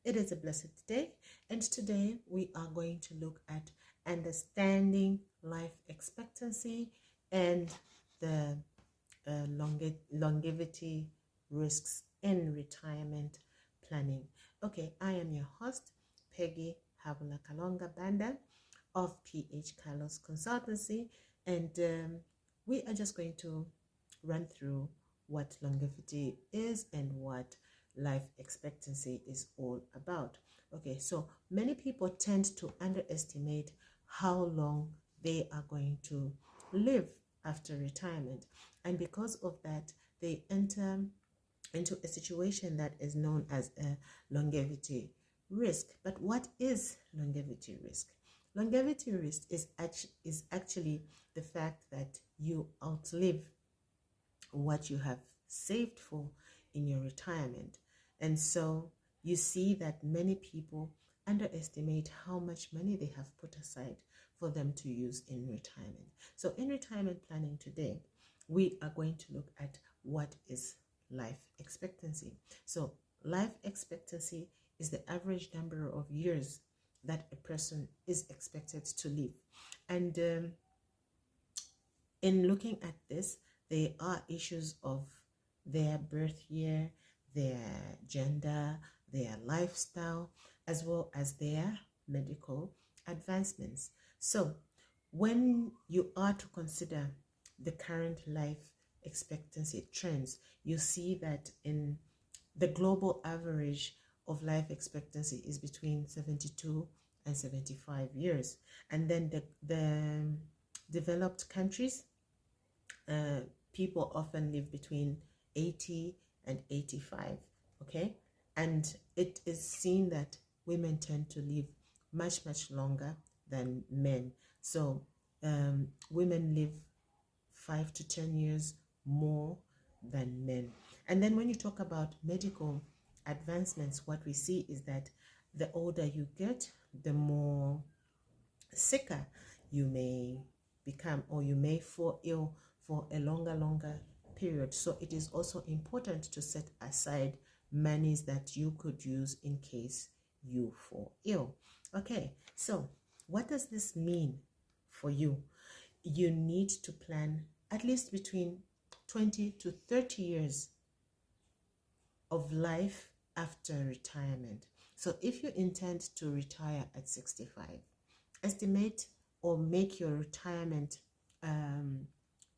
It is a blessed day, and today we are going to look at understanding life expectancy and the longevity risks in retirement planning. Okay, I am your host, Peggy Havula Kalonga Banda of PH Carlos Consultancy, and we are just going to run through what longevity is and what life expectancy is all about. Okay, so many people tend to underestimate how long they are going to live after retirement, and because of that, they enter into a situation that is known as a longevity risk. But what is longevity risk? Longevity risk is actually the fact that you outlive what you have saved for in your retirement. And so you see that many people underestimate how much money they have put aside for them to use in retirement. So in retirement planning today, we are going to look at what is life expectancy. So life expectancy is the average number of years that a person is expected to live. And in looking at this, there are issues of their birth year, their gender, their lifestyle, as well as their medical advancements. So when you are to consider the current life expectancy trends, you see that in the global average of life expectancy is between 72 and 75 years. And then the developed countries, people often live between 80 and 85, okay? And it is seen that women tend to live much, much longer than men. So women live 5 to 10 years more than men. And then when you talk about medical advancements, what we see is that the older you get, the more sicker you may become, or you may fall ill for a longer period. So it is also important to set aside monies that you could use in case you fall ill. Okay, so what does this mean for you? You need to plan at least between 20 to 30 years of life after retirement. So if you intend to retire at 65, estimate or make your retirement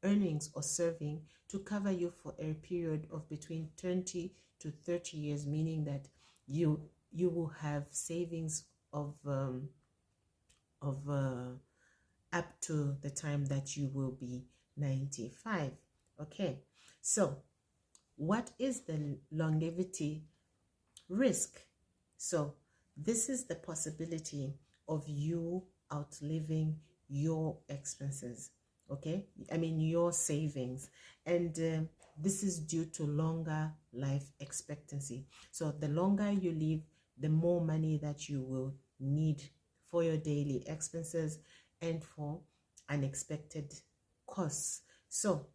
earnings or serving to cover you for a period of between 20 to 30 years, meaning that you will have savings of up to the time that you will be 95. Okay, so what is the longevity risk? So this is the possibility of you outliving your expenses, okay? I mean your savings, and this is due to longer life expectancy. So the longer you live, the more money that you will need for your daily expenses and for unexpected costs. So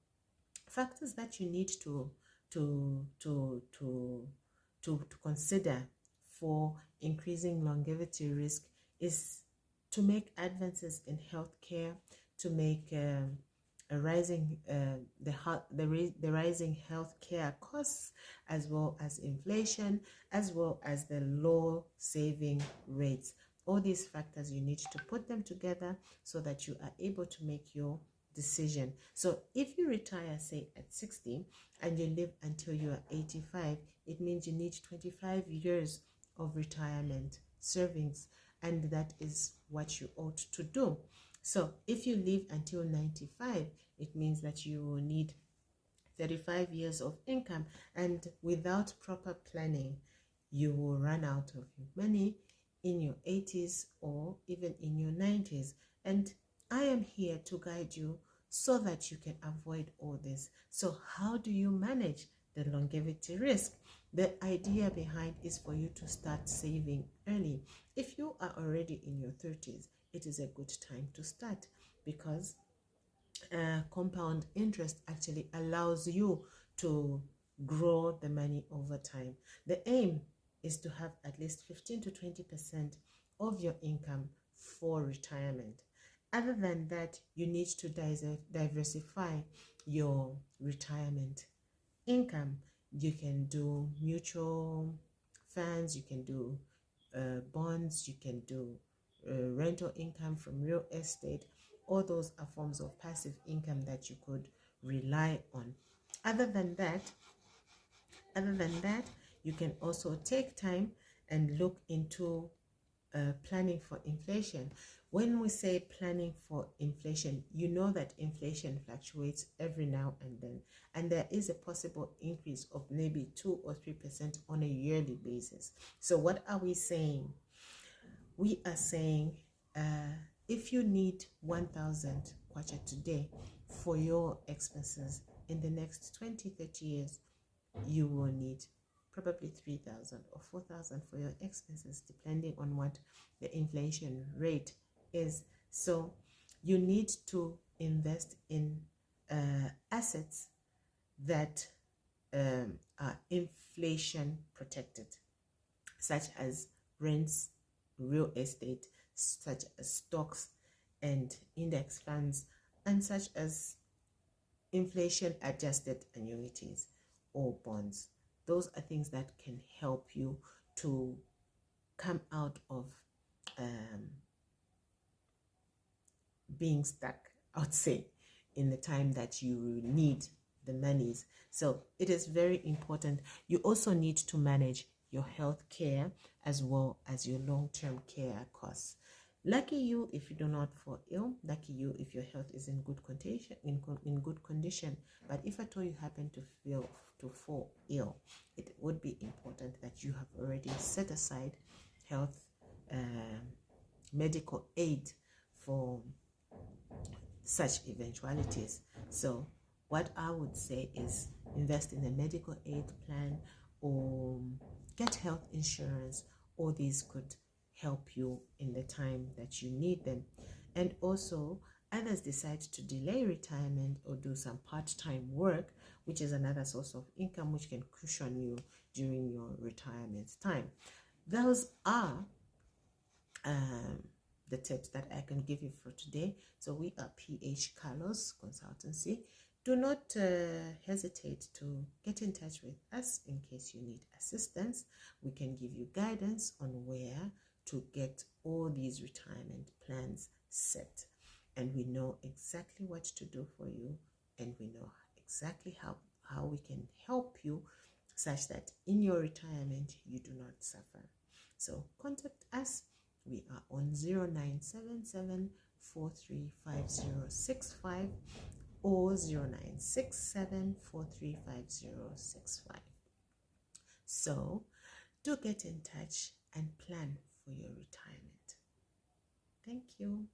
factors that you need to consider for increasing longevity risk is to make advances in healthcare, to make the rising healthcare costs, as well as inflation, as well as the low saving rates. All these factors, you need to put them together so that you are able to make your decision. So if you retire, say at 60, and you live until you are 85, it means you need 25 years of retirement savings, and that is what you ought to do. So if you live until 95, it means that you will need 35 years of income, and without proper planning, you will run out of money in your 80s or even in your 90s. And I am here to guide you so that you can avoid all this. So how do you manage the longevity risk? The idea behind is for you to start saving early. If you are already in your 30s, it is a good time to start, because compound interest actually allows you to grow the money over time. The aim is to have at least 15 to 20% of your income for retirement. Other than that, you need to diversify your retirement income. You can do mutual funds, you can do bonds, you can do rental income from real estate. All those are forms of passive income that you could rely on. Other than that, you can also take time and look into planning for inflation. When we say planning for inflation, you know that inflation fluctuates every now and then, and there is a possible increase of maybe 2 or 3% on a yearly basis. So what are we saying? We are saying if you need 1,000 kwacha today for your expenses, in the next 20-30 years, you will need probably 3,000 or 4,000 for your expenses, depending on what the inflation rate is. So you need to invest in assets that are inflation protected, such as rents, real estate, such as stocks and index funds, and such as inflation adjusted annuities or bonds. Those are things that can help you to come out of being stuck, I would say, in the time that you need the monies. So it is very important. You also need to manage your health care as well as your long-term care costs. Lucky you if you do not fall ill. Lucky you if your health is in good condition. But if at all you happen to fall ill, it would be important that you have already set aside health medical aid for such eventualities. So what I would say is invest in a medical aid plan or get health insurance. All these could help you in the time that you need them. And also, others decide to delay retirement or do some part-time work, which is another source of income which can cushion you during your retirement time. Those are the tips that I can give you for today. So we are PH Carlos Consultancy. Do not hesitate to get in touch with us in case you need assistance. We can give you guidance on where to get all these retirement plans set. And we know exactly what to do for you, and we know exactly how we can help you such that in your retirement you do not suffer. So contact us. We are on 0977 435065 or 0967 435065. So do get in touch and plan for your retirement. Thank you.